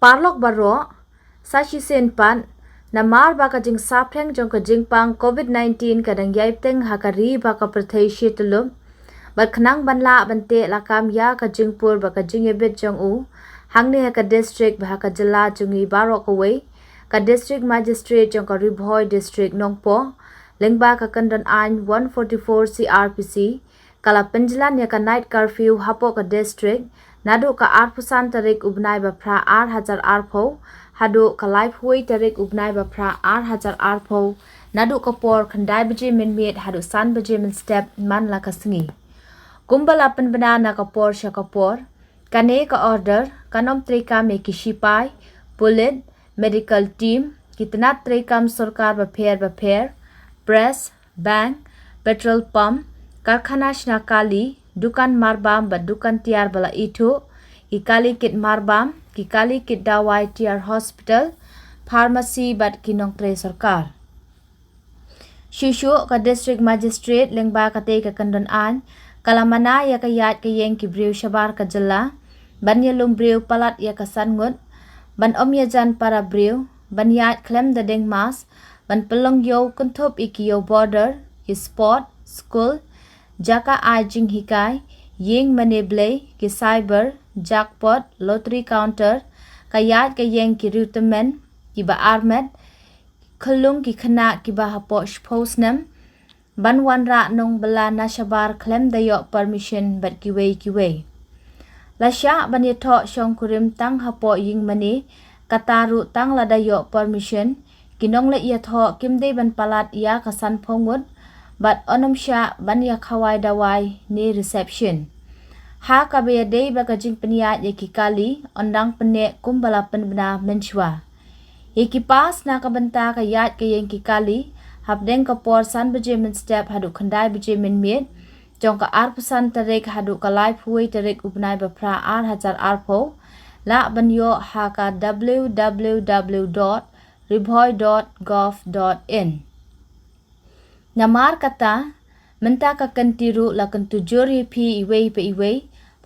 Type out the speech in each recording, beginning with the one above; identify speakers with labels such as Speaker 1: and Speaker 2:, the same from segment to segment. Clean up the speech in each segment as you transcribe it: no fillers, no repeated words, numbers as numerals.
Speaker 1: parlok baro sashi sen pan namar ba ka jing sapheng jong ka jing pang COVID-19 kadang yai teng hakari ba ka prathai shitulum bat khnang banla bante la kam ya ka jing pur ba ka jing ebet jong u hangne ka district ba ka jila jungi barok away ka district magistrate jong ka Ribhoi district nongpo lengba ka kandon an 144 CRPC kala penjlan ya ka night curfew hapo ka district nadu ka arpusan tarik ubnai ba phra 8000 arpho hadu ka life hui tarik ubnai ba phra 8000 arpho nadu ka por khandai baje min met hadu san baje min step man la ka singi kumbala penbana na ka por sha ka por kane ka order kanom trika me ki sipai bullet medical team kitna trikam sarkar ba pher press bank petrol pump karkhana shna kali dukan marbam ba dukan tiar bala itu ikali kit marbam kikali kit dawai tiar hospital pharmacy bat kinong tre sarkar shishu ka district magistrate lengba ka te ka kandon an kalamana ya ka yat ka yeng ki brew shabar ka jalla ban yelum brew palat ya ka sangut ban omya jan para brew ban yat klem da deng mas ban pelong yo kunthop ikiyo border ki sport school jaka ajing hikai yeng maneble ki cyber jackpot lottery counter kayat ka yeng ki rutamen ki ba armet khulung ki khana ki ba hapo posnam ban wanra nong bala nashabar klem dayo permission bat ki way lasha ban yetho shong kurim tang hapo ying mani kataru tang la dayo permission kinong la yetho kimde ban palat ya kasan phongut but onomsha banya khawai dawai ni reception ha kabe dei ba ka jing penia ye ki kali ondang pene kumbala penbna menchwa ye ki pas na ka banta ka yat ka yen ki kali habdeng ka por san baje min step hadu khandai baje min met jong ka arpusan tarek hadu ka live hui tarek ubnai ba phra 8000 arpho la banyo ha ka www.ribhoi.gov.in namar kata menta ka kantiru la kan tujuri phi iwei pe iwei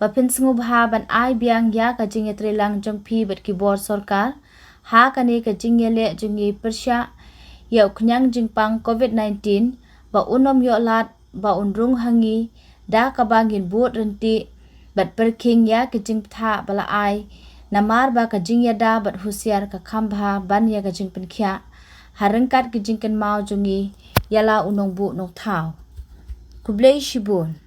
Speaker 1: pa pinsngu bha ban ai biang ya ka jinge trelang jong phi bat ki bor sarkar ha kane ka jinge le jungi persha yau khnyang jingpang COVID-19 ba unom yo lat ba unrung hangi da ka bangin but renti bat perking ya ka jing tha bala ai namar ba ka jingya da bat husiar ka khambha ban ya ka jing penkhya harangkat ka jing kan mau jungi yala unong bu nok thau kublei shibun